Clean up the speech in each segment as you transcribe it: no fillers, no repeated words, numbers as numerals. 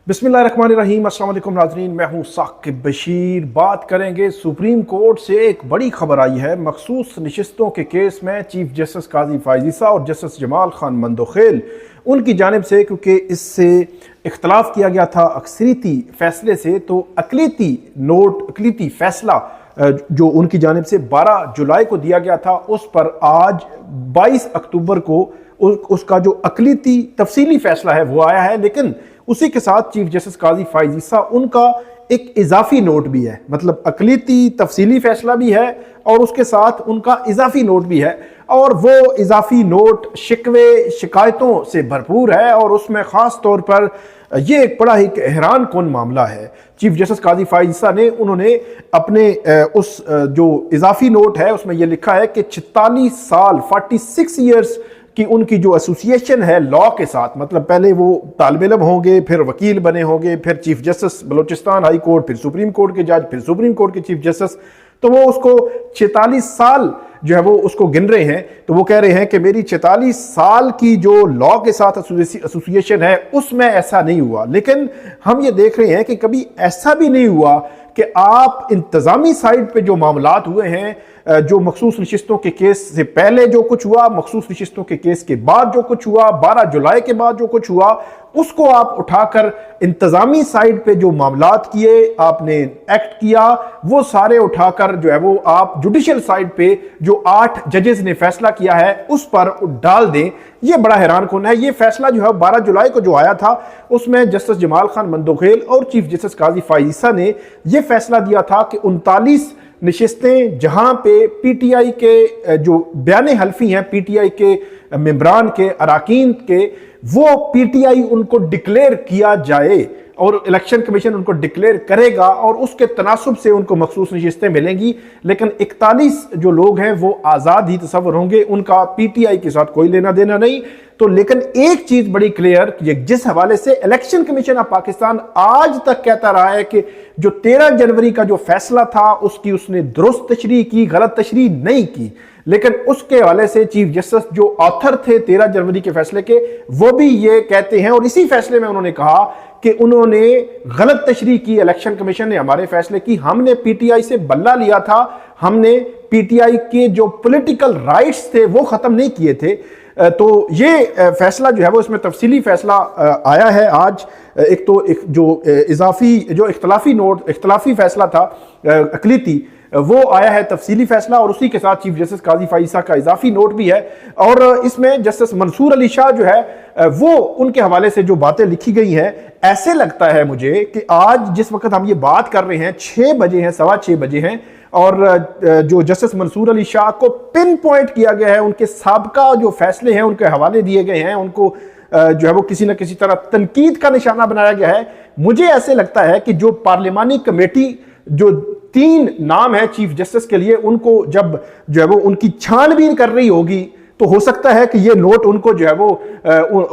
बिस्मिल्लाहिर्रहमानिर्रहीम। अस्सलाम वालेकुम नाज़रीन, मैं हूँ साकिब बशीर। बात करेंगे सुप्रीम कोर्ट से एक बड़ी खबर आई है। मखसूस नशिस्तों के केस में चीफ जस्टिस काजी फ़ाइज़ ईसा और जस्टिस जमाल खान मंदोखेल उनकी जानिब से, क्योंकि इससे इख्तलाफ किया गया था अक्सरीती फैसले से, तो अकलीती फ़ैसला जो उनकी जानिब से 12 जुलाई को दिया गया था, उस पर आज 22 अक्टूबर को उसका जो अकलीती तफसीली फैसला है वो आया है। लेकिन उसी के साथ चीफ जस्टिस काजी फ़ाइज़ ईसा उनका एक इजाफी नोट भी है, मतलब अकलीती तफसीली फैसला भी है और उसके साथ उनका इजाफी नोट भी है। और वो इजाफी नोट शिकवे शिकायतों से भरपूर है और उसमें ख़ास तौर पर ये एक बड़ा ही हैरान कौन मामला है। चीफ जस्टिस काजी फ़ाइज़ ईसा ने उन्होंने अपने उस जो इजाफी नोट है उसमें यह लिखा है कि 46 साल 46 ईयर्स कि उनकी जो एसोसिएशन है लॉ के साथ, मतलब पहले वो तालिब इल्म होंगे, फिर वकील बने होंगे, फिर chief justice Balochistan high court, फिर सुप्रीम कोर्ट के जज, फिर सुप्रीम कोर्ट के चीफ जस्टिस, तो वो उसको 46 साल जो है वो उसको गिन रहे हैं। तो वो कह रहे हैं कि मेरी 46 साल की जो लॉ के साथ एसोसिएशन है उसमें ऐसा नहीं हुआ। लेकिन हम ये देख रहे हैं कि कभी ऐसा भी नहीं हुआ कि आप इंतजामी साइड पे जो मामलात हुए हैं, जो मखसूस नशिस्तों के केस से पहले जो कुछ हुआ, मखसूस नशिस्तों के केस के बाद जो कुछ हुआ, 12 जुलाई के बाद जो कुछ हुआ, उसको आप उठाकर इंतजामी साइड पे जो मामलात किए, आपने एक्ट किया, वो सारे उठाकर जो है वो आप जुडिशियल साइड पे जो 8 जजेस ने फैसला किया है उस पर डाल दें। ये बड़ा हैरान कौन है। ये फैसला जो है 12 जुलाई को जो आया था उसमें जस्टिस जमाल खान मंदोखेल और चीफ जस्टिस काजी फ़ाइज़ ईसा ने यह फैसला दिया था कि 39 नशिस्तें जहां पे पीटीआई के जो बयान हल्फी हैं, पीटीआई के मेंबरान के अराकीन के, वो पीटीआई उनको डिक्लेयर किया जाए और इलेक्शन कमीशन उनको डिक्लेयर करेगा और उसके तनासुब से उनको मखसूस नशिस्तें मिलेंगी। लेकिन 41 जो लोग हैं वो आज़ाद ही तस्वर होंगे, उनका पीटीआई के साथ कोई लेना देना नहीं। तो लेकिन एक चीज बड़ी क्लियर, जिस हवाले से इलेक्शन कमीशन ऑफ पाकिस्तान आज तक कहता रहा है कि जो 13 जनवरी का जो फैसला था उसकी उसने दुरुस्त तशरीह की, गलत तशरीह नहीं की। लेकिन उसके हवाले से चीफ जस्टिस जो ऑथर थे 13 जनवरी के फैसले के, वो भी ये कहते हैं और इसी फैसले में उन्होंने कहा कि उन्होंने गलत तशरीह की, इलेक्शन कमीशन ने हमारे फैसले की, हमने पीटीआई से बल्ला लिया था, हमने पीटीआई के जो पॉलिटिकल राइट्स थे वो खत्म नहीं किए थे। तो ये फैसला जो है वो इसमें तफसीली फैसला आया है आज। एक तो जो इजाफी जो इख्तलाफी फैसला था अकलीती, वो आया है तफसीली फैसला और उसी के साथ चीफ जस्टिस काजी फ़ाइज़ ईसा का इजाफी नोट भी है। और इसमें जस्टिस मंसूर अली शाह जो है वो उनके हवाले से जो बातें लिखी गई हैं, ऐसे लगता है मुझे कि आज जिस वक्त हम ये बात कर रहे हैं 6 बजे हैं, 6:15 बजे हैं, और जो जस्टिस मंसूर अली शाह को पिन पॉइंट किया गया है, उनके साबका जो फैसले हैं उनके हवाले दिए गए हैं, उनको जो है वो किसी न किसी तरह तनकीद का निशाना बनाया गया है। मुझे ऐसे लगता है कि जो पार्लिमानी कमेटी जो 3 नाम है चीफ जस्टिस के लिए, उनको जब जो है वो उनकी छानबीन कर रही होगी तो हो सकता है कि ये नोट उनको जो है वो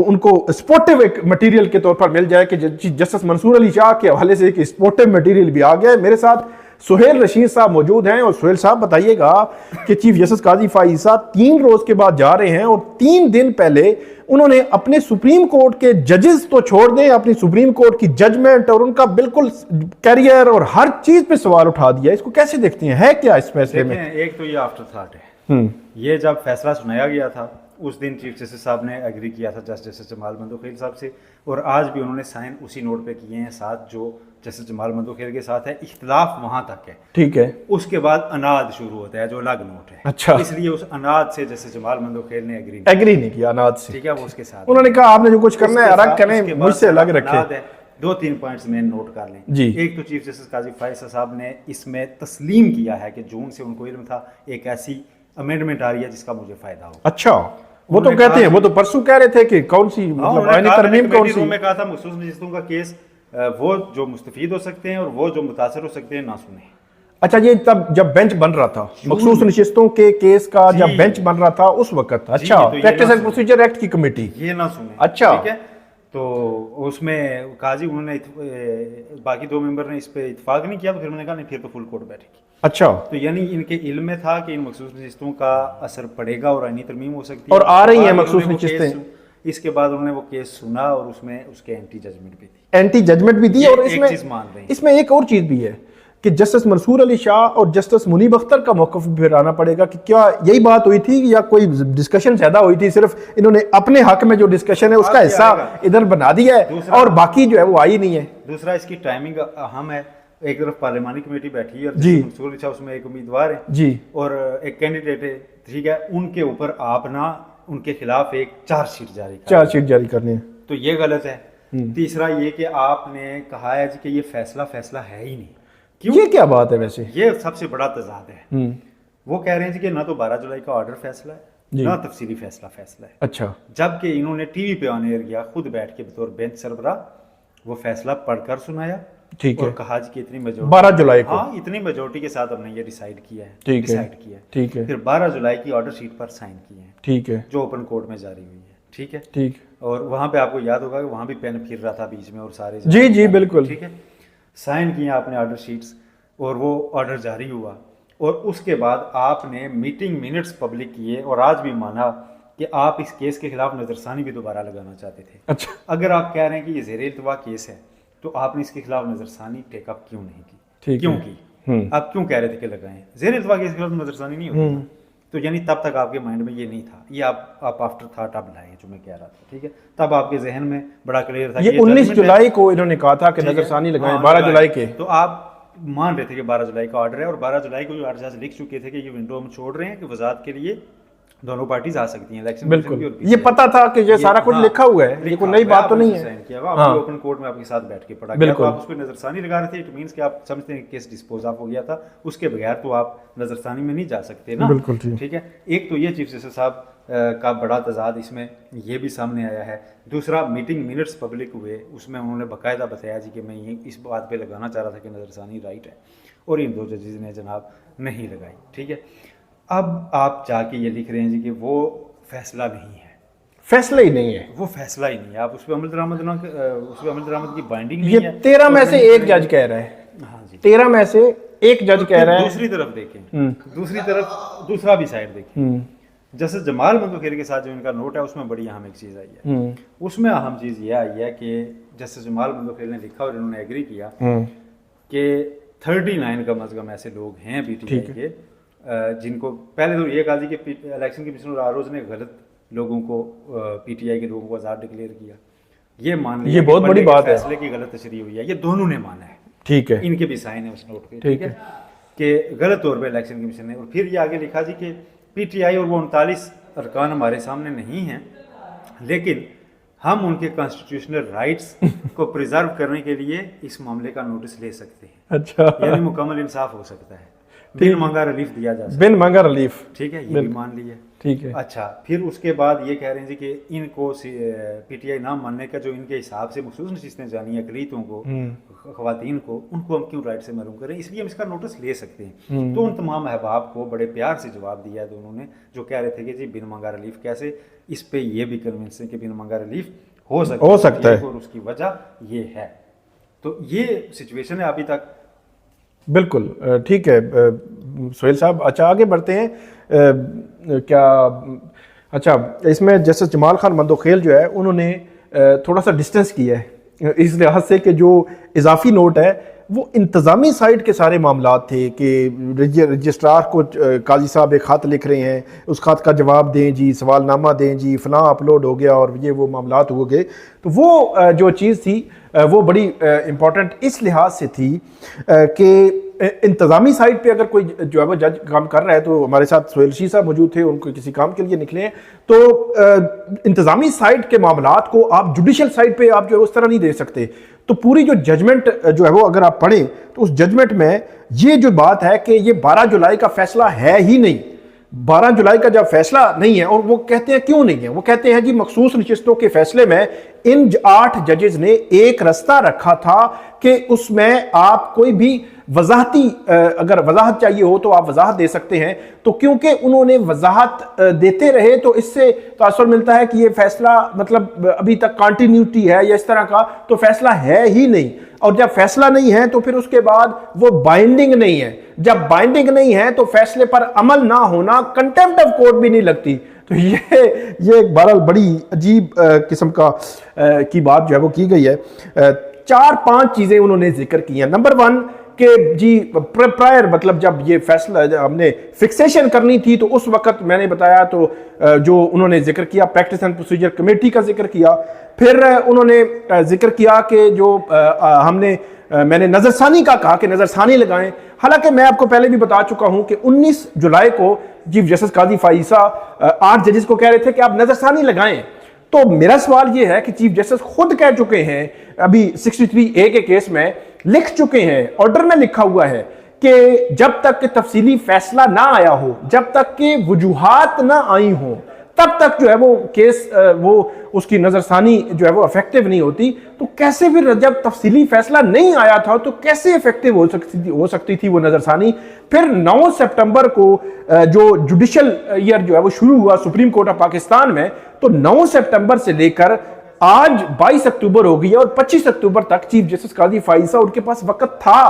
उनको स्पोर्टिव एक मटेरियल के तौर पर मिल जाए कि जस्टिस मंसूर अली शाह के हवाले से एक स्पोर्टिव मटेरियल भी आ गया है। मेरे साथ सुहेल रशीद साहब मौजूद हैं और सुहेल साहब बताइएगा कि चीफ जस्टिस काजी फ़ाइज़ ईसा 3 रोज के बाद जा रहे हैं और 3 दिन पहले उन्होंने अपने सुप्रीम कोर्ट के जजेस तो छोड़ दें, अपनी सुप्रीम कोर्ट की जजमेंट और उनका बिल्कुल कैरियर और हर चीज पे सवाल उठा दिया। इसको कैसे देखते हैं, है क्या इस फैसले में? एक तो ये आफ्टर थॉट है। ये जब फैसला सुनाया गया था उस दिन चीफ जस्टिस साहब ने एग्री किया था जस्टिस जमाल मंदोखेल साहब से, और आज भी उन्होंने साइन उसी नोट पे किए हैं साथ जो जस्टिस जमाल मंदोखेल के साथ है। इख्तिलाफ वहां तक है, ठीक है। उसके बाद अनाद शुरू होता है जो अलग नोट है। अच्छा, इसलिए उस अनाद से जस्टिस जमाल मंदोखेल ने एग्री नहीं किया अनाद से, ठीक है। वो उसके साथ उन्होंने कहा आपने जो कुछ करना है अलग करें, मुझसे अलग रखें। 2-3 पॉइंट्स में नोट कर लें जी। एक तो चीफ जस्टिस काजी फ़ाइज़ ईसा साहब ने इसमें तस्लीम किया है कि जून से उनको इल्म था एक ऐसी अमेंडमेंट आ रही है जिसका मुझे फायदा हो। अच्छा, वो तो कहते हैं, वो तो परसों कह रहे थे कि कौन सी मतलब आईनी तरमीम कौन सी। मैं कहा था मखसूस नशिस्तों का केस वो जो मुस्तफीद हो सकते हैं और वो जो मुतासर हो सकते हैं ना सुने। अच्छा, ये तब जब बेंच बन रहा था मखसूस नशिस्तों के केस का, जब बेंच बन रहा था उस वक्त। अच्छा, प्रैक्टिस एंड प्रोसीजर एक्ट की कमेटी ये ना सुने। अच्छा, ठीक है। तो उसमें काजी उन्होंने बाकी 2 मेंबर ने इस पे इत्तेफाक नहीं किया, तो फिर उन्होंने कहा नहीं फिर तो फुल कोर्ट बैठेगी। अच्छा, तो यानी इनके इल्म में था कि इन मखसूस नशिस्तों का असर पड़ेगा और आईनी तरमीम हो सकती है और आ रही है मखसूस नशिस्तें। इसके बाद उन्होंने वो केस सुना और उसमें उसके एंटी जजमेंट भी थी, एंटी जजमेंट भी दी। ये और एक चीज मान रहे हैं। इसमें एक और चीज भी है कि जस्टिस मंसूर अली शाह और जस्टिस मुनीब अख्तर का मौक़िफ़ भी फिर आना पड़ेगा कि क्या यही बात हुई थी या कोई डिस्कशन ज्यादा हुई थी, सिर्फ इन्होंने अपने हक में जो डिस्कशन है उसका हिस्सा इधर बना दिया है और बाकी जो है वो आई नहीं है। दूसरा, इसकी टाइमिंग अहम है। एक तरफ पार्लियामानी कमेटी बैठी है और जी, मंसूर अली शाह उसमें एक उम्मीदवार है जी, और एक कैंडिडेट है, ठीक है, उनके ऊपर आप ना उनके खिलाफ एक चार्जशीट जारी करनी है, तो ये गलत है। तीसरा ये कि आपने कहा है जी कि ये फैसला है ही नहीं। क्यों? ये क्या बात है? वैसे ये सबसे बड़ा तजाद है। वो कह रहे हैं जी कि ना तो 12 जुलाई का ऑर्डर फैसला है, ना तफसीली फैसला है। अच्छा, जबकि इन्होंने टीवी पे ऑन एयर किया, खुद बैठ के बतौर बेंच सरबराह वो फैसला पढ़कर सुनाया, ठीक है, और कहा जी कि इतनी मेजोरिटी 12 जुलाई को, हाँ, इतनी मेजोरिटी के साथ हमने ये डिसाइड किया है, ठीक है, फिर 12 जुलाई की ऑर्डर शीट पर साइन किए हैं, ठीक है, जो ओपन कोर्ट में जारी हुई है, ठीक है, ठीक। और वहां पे आपको याद होगा कि वहां भी पेन फिर रहा था बीच में और सारे, जी बिल्कुल, ठीक है, साइन किए आपने ऑर्डर शीट्स और वो ऑर्डर जारी हुआ, और उसके बाद आपने मीटिंग मिनट्स पब्लिक किए और आज भी माना कि आप इस केस के खिलाफ नजरसानी भी दोबारा लगाना चाहते थे। अच्छा, अगर आप कह रहे हैं कि ये ज़ेरे इल्तवा केस है तो आपने इसके खिलाफ नजरसानी टेकअप क्यों नहीं की? क्यों की? आप क्यों कह रहे थे कि लगाएं? ज़ेरे इल्तवा केस के खिलाफ नजरसानी नहीं होती, तो यानी तब तक आपके माइंड में ये नहीं था, ये आप आफ्टर थॉट आप लाए, जो मैं कह रहा था, ठीक है, तब आपके जहन में बड़ा क्लियर था। ये 19 जुलाई को इन्होंने कहा था कि नजरसानी लगाएं, 12 जुलाई के, तो आप मान रहे थे कि 12 जुलाई का ऑर्डर है, और 12 जुलाई को जो आरजाज लिख चुके थे कि ये विंडो हम छोड़ रहे हैं कि वजात के लिए दोनों पार्टीज आ सकती हैं इलेक्शन। बिल्कुल, ये पता था कि ये सारा कुछ लिखा हुआ है, ये कोई नई बात तो नहीं है। ओपन कोर्ट में आपके साथ बैठ के पढ़ा गया, तो आप उस पर नजरसानी लगा रहे थे, इट मींस कि आप समझते हैं केस डिस्पोज ऑफ हो गया था, उसके बगैर तो आप नजरसानी में नहीं जा सकते ना। बिल्कुल ठीक है, एक तो ये चीफ जस्टिस साहब का बड़ा तजाद इसमें ये भी सामने आया है। दूसरा, मीटिंग मिनट्स पब्लिक हुए, उसमें उन्होंने बाकायदा बताया जी कि मैं ये इस बात पे लगाना चाह रहा था कि नजरसानी राइट है, और इन दो जजेस ने जनाब नहीं लगाई, ठीक है। अब आप जाके ये लिख रहे हैं जी कि वो फैसला नहीं है, फैसला ही नहीं है, वो फैसला ही नहीं है, आप उस पर अमल दरामद की बाइंडिंग नहीं ये है। 13 में से एक जज कह रहा है, हाँ जी, 13 में से एक जज कह रहा है। दूसरी तरफ देखें, दूसरी तरफ दूसरा भी साइड देखें, जस्टिस जमाल मंदोखेल के साथ जो इनका नोट है उसमें बड़ी अहम एक चीज़ आई है। उसमें अहम चीज़ ये आई है कि जस्टिस जमाल मंदोखेल ने लिखा और इन्होंने एग्री किया कि 39 कम अज कम ऐसे लोग हैं पीटीआई के जिनको पहले तो ये कहा जी कि इलेक्शन कमीशनर आरोज ने गलत लोगों को पीटीआई के लोगों को आज़ाद डिक्लेयर किया, ये मान लिया, ये बहुत बड़ी बात है, फैसले की गलत तशरीह हुई है, ये दोनों ने माना है, ठीक है, इनके भी साइन है उस नोट पे, ठीक है, कि गलत तौर पे इलेक्शन कमीशन ने। और फिर ये आगे लिखा जी कि पीटीआई और वो 39 अरकान हमारे सामने नहीं हैं, लेकिन हम उनके कॉन्स्टिट्यूशनल राइट्स को प्रिजर्व करने के लिए इस मामले का नोटिस ले सकते हैं। अच्छा, यानी मुकम्मल इंसाफ हो सकता है, बिन मांगा रिलीफ दिया जा सकता है, बिन मांगा रिलीफ, ठीक है, ये भी मान लिया, ठीक है। अच्छा, फिर उसके बाद ये कह रहे हैं जी कि इनको पीटीआई ना मानने का जो इनके हिसाब से मखसूस नशिस्तें जानी अकलीतों को, ख़वातीन को, उनको हम क्यों राइट से महरूम करें, इसलिए हम इसका नोटिस ले सकते हैं। तो उन तमाम अहबाब को बड़े प्यार से जवाब दिया है दोनों ने, जो कह रहे थे कि जी बिन मांगा रिलीफ कैसे, इस पे ये भी कन्विंस है कि बिन मांगा रिलीफ हो सकता है, और उसकी वजह ये है। तो ये सिचुएशन है अभी तक। बिल्कुल ठीक है सोहेल साहब। अच्छा, आगे बढ़ते हैं। क्या अच्छा, इसमें जस्टिस जमाल खान मंदोखेल जो है उन्होंने थोड़ा सा डिस्टेंस किया है इस लिहाज से कि जो इजाफी नोट है वो इंतज़ामी साइड के सारे मामला थे कि रजिस्ट्रार को काजी साहब एक ख़त लिख रहे हैं, उस ख़त का जवाब दें जी, सवालनामा दें जी, फ़लाँ अपलोड हो गया और ये वो मामला हो गए। तो वो जो चीज़ थी वो बड़ी इम्पॉर्टेंट इस लिहाज से थी कि इंतज़ामी साइड पे अगर कोई जो है वो जज काम कर रहा है, तो हमारे साथ सोहेल शी साहब मौजूद थे, उनको किसी काम के लिए निकले हैं, तो इंतज़ामी साइड के मामलात को आप जुडिशल साइड पे आप जो है उस तरह नहीं दे सकते। तो पूरी जो जजमेंट जो है वो अगर आप पढ़ें तो उस जजमेंट में ये जो बात है कि ये 12 जुलाई का फैसला है ही नहीं, 12 जुलाई का जब फैसला नहीं है, और वो कहते हैं क्यों नहीं है, वो कहते हैं जी मखसूस नशिस्तों के फैसले में इन 8 जजेस ने एक रास्ता रखा था कि उसमें आप कोई भी वजाहती अगर वजाहत चाहिए हो तो आप वजाहत दे सकते हैं। तो क्योंकि उन्होंने वजाहत देते रहे तो इससे तासुर मिलता है कि ये फैसला मतलब अभी तक कंटिन्यूटी है या इस तरह का, तो फैसला है ही नहीं। और जब फैसला नहीं है तो फिर उसके बाद वो बाइंडिंग नहीं है, जब बाइंडिंग नहीं है तो फैसले पर अमल ना होना कंटेम्प्ट ऑफ कोर्ट भी नहीं लगती। तो ये एक बहरहाल बड़ी अजीब किस्म का की बात जो है वो की गई है। 4-5 चीज़ें उन्होंने जिक्र की हैं। नंबर 1 कि जी प्रायर मतलब जब ये फैसला हमने फिक्सेशन करनी थी तो उस वक्त मैंने बताया तो जो उन्होंने जिक्र किया प्रैक्टिस एंड प्रोसीजर कमेटी का जिक्र किया। फिर उन्होंने जिक्र किया कि जो मैंने नज़रसानी का कहा कि नज़रसानी लगाएं। हालांकि मैं आपको पहले भी बता चुका हूं कि 19 जुलाई को चीफ जस्टिस काजी फाइसा 8 जजेस को कह रहे थे कि आप नज़रसानी लगाएं। तो मेरा सवाल यह है कि चीफ जस्टिस खुद कह चुके हैं अभी 63A के केस में लिख चुके हैं, ऑर्डर में लिखा हुआ है कि जब तक कि तफसीली फैसला ना आया हो, जब तक कि वजूहात ना आई हो, तब तक जो है वो केस वो उसकी नजरसानी जो है वो इफेक्टिव नहीं होती। तो कैसे फिर जब तफसीली फैसला नहीं आया था तो कैसे इफेक्टिव हो सकती थी वो नजरसानी। फिर 9 सितंबर को जो जुडिशल ईयर जो है वो शुरू हुआ सुप्रीम कोर्ट ऑफ पाकिस्तान में, तो 9 सितंबर से लेकर आज 22 अक्टूबर हो गई है और 25 अक्टूबर तक चीफ जस्टिस काजी फाइसा उनके पास वक्त था।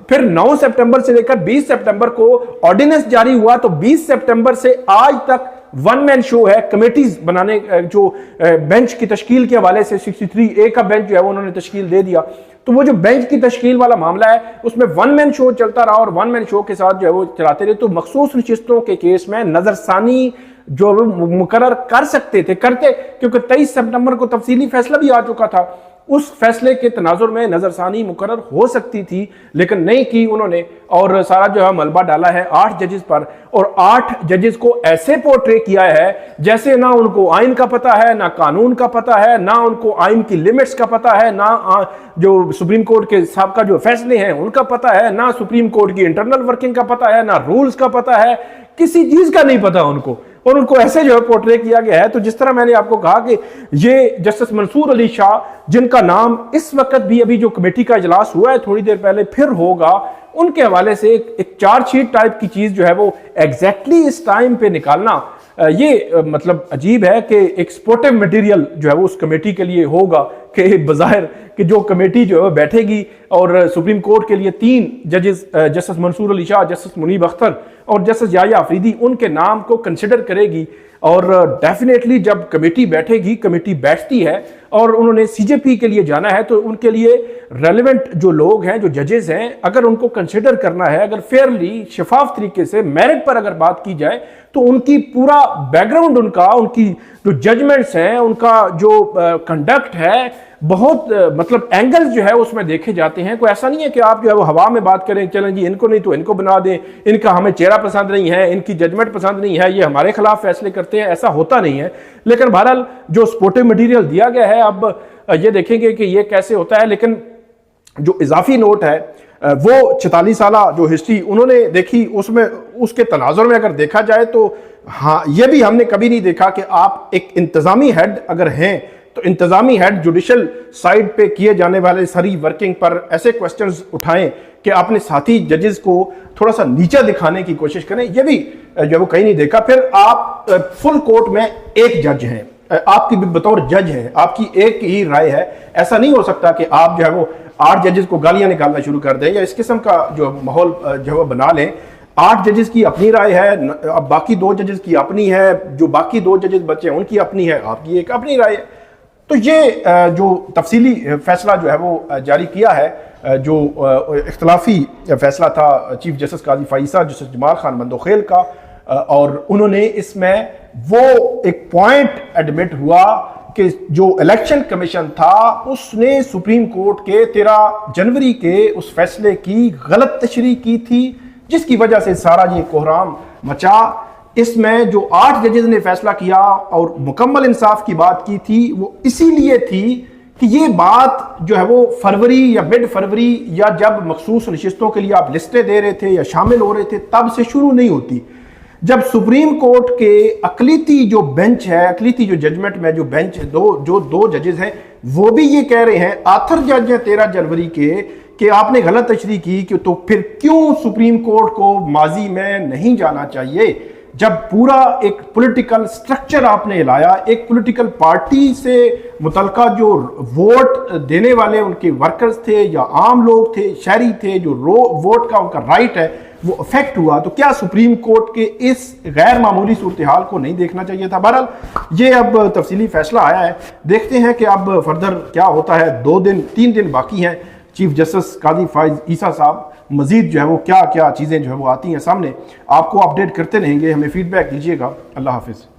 फिर 9 सितंबर से लेकर 20 सितंबर को ऑर्डिनेंस जारी हुआ, तो 20 सितंबर से आज तक वन मैन शो है कमेटीज बनाने, जो बेंच की तश्कील के हवाले से 63A का बेंच जो है वो उन्होंने तश्कील दे दिया। तो वो जो बेंच की तश्कील वाला मामला है उसमें वन मैन शो चलता रहा और वन मैन शो के साथ जो है वो चलाते रहे। तो मखसूस नशिस्तों के केस में नजरसानी जो मुकर्रर कर सकते थे करते, क्योंकि 23 सितंबर को तफसीली फैसला भी आ चुका था। उस फैसले के तनाजुर में नजरसानी मुकर्रर हो सकती थी लेकिन नहीं की उन्होंने, और सारा जो है मलबा डाला है 8 जजेस पर, और 8 जजेस को ऐसे पोर्ट्रे किया है जैसे ना उनको आइन का पता है, ना कानून का पता है, ना उनको आइन की लिमिट्स का पता है, ना जो सुप्रीम कोर्ट के साहब का जो फैसले हैं उनका पता है, ना सुप्रीम कोर्ट की इंटरनल वर्किंग का पता है, ना रूल्स का पता है, किसी चीज का नहीं पता उनको, और उनको ऐसे जो है पोर्ट्रे किया गया है। तो जिस तरह मैंने आपको कहा कि ये जस्टिस मंसूर अली शाह, जिनका नाम इस वक्त भी अभी जो कमेटी का इजलास हुआ है थोड़ी देर पहले फिर होगा, उनके हवाले से एक चार्जशीट टाइप की चीज जो है वो एग्जैक्टली इस टाइम पे निकालना ये मतलब अजीब है कि एक सपोर्टिव मटेरियल जो है वो उस कमेटी के लिए होगा कि बज़ाहिर कि जो कमेटी जो है बैठेगी और सुप्रीम कोर्ट के लिए 3 जजेस जस्टिस मंसूर अली शाह, जस्टिस मुनीब अख्तर और जस्टिस याह्या अफरीदी, उनके नाम को कंसिडर करेगी। और डेफिनेटली जब कमेटी बैठेगी, कमेटी बैठती है और उन्होंने सीजेपी के लिए जाना है तो उनके लिए रेलेवेंट जो लोग हैं, जो जजेस हैं, अगर उनको कंसिडर करना है, अगर फेयरली शफाफ तरीके से मेरिट पर अगर बात की जाए तो उनकी पूरा बैकग्राउंड, उनकी जो जजमेंट्स हैं, उनका जो कंडक्ट है, बहुत मतलब एंगल्स जो है उसमें देखे जाते हैं। कोई ऐसा नहीं है कि आप जो है वो हवा में बात करें, चलें जी इनको नहीं तो इनको बना दें, इनका हमें चेहरा पसंद नहीं है, इनकी जजमेंट पसंद नहीं है, ये हमारे खिलाफ फैसले करते हैं, ऐसा होता नहीं है। लेकिन बहरहाल जो सपोर्टिव मटेरियल दिया गया है, अब ये देखेंगे कि ये कैसे होता है। लेकिन जो इजाफी नोट है वो 44 साल जो हिस्ट्री उन्होंने देखी, उसमें उसके तनाजुर में अगर देखा जाए तो हाँ, ये भी हमने कभी नहीं देखा कि आप एक इंतजामी हेड अगर हैं तो इंतजामी हेड जुडिशल साइड पे किए जाने वाले सारी वर्किंग पर ऐसे क्वेश्चंस उठाएं कि आपने साथी जजेस को थोड़ा सा नीचा दिखाने की कोशिश करें, ये भी जो वो कहीं नहीं देखा। फिर आप फुल कोर्ट में एक जज हैं, आपकी भी बतौर जज है, आपकी एक ही राय है। ऐसा नहीं हो सकता कि आप जो है वो 8 जजेस को गालियां निकालना शुरू कर दें या इस किस्म का जो माहौल जो है बना लें। 8 जजेस की अपनी राय है, अब बाकी 2 जजेस की अपनी है, जो बाकी 2 जजेस बचे हैं उनकी अपनी है, आपकी एक अपनी राय है। तो ये जो तफसीली फैसला जो है वो जारी किया है, जो इख्तलाफी फैसला था चीफ जस्टिस काजी फाइसा, जस्टिस जमाल खान मंदोखेल का, और उन्होंने इसमें वो एक पॉइंट एडमिट हुआ कि जो इलेक्शन कमीशन था उसने सुप्रीम कोर्ट के 13 जनवरी के उस फैसले की गलत तशरीह की थी, जिसकी वजह से सारा ये कोहराम मचा। इसमें जो 8 जजेस ने फैसला किया और मुकम्मल इंसाफ की बात की थी, वो इसीलिए थी कि ये बात जो है वो फरवरी या मिड फरवरी या जब मखसूस नशिस्तों के लिए आप लिस्टें दे रहे थे या शामिल हो रहे थे तब से शुरू नहीं होती। जब सुप्रीम कोर्ट के अकलीती जो बेंच है, अकलीती जो जजमेंट में जो बेंच दो जजेस हैं, वो भी ये कह रहे हैं, आखिर जज है 13 जनवरी के, कि आपने गलत तशरीह की कि तो फिर क्यों सुप्रीम कोर्ट को माजी में नहीं जाना चाहिए। जब पूरा एक पॉलिटिकल स्ट्रक्चर आपने लाया, एक पॉलिटिकल पार्टी से मुतलका जो वोट देने वाले उनके वर्कर्स थे या आम लोग थे, शहरी थे, जो वोट का उनका राइट है वो अफेक्ट हुआ, तो क्या सुप्रीम कोर्ट के इस गैर मामूली सूरत हाल को नहीं देखना चाहिए था? बहरहाल ये अब तफसीली फैसला आया है, देखते हैं कि अब फर्दर क्या होता है। 3 दिन बाकी हैं। चीफ जस्टिस काजी फाइज ईसा साहब मजीद जो है वो क्या क्या चीज़ें जो है वो आती हैं सामने, आपको अपडेट करते रहेंगे। हमें फीडबैक दीजिएगा। अल्लाह हाफिज़।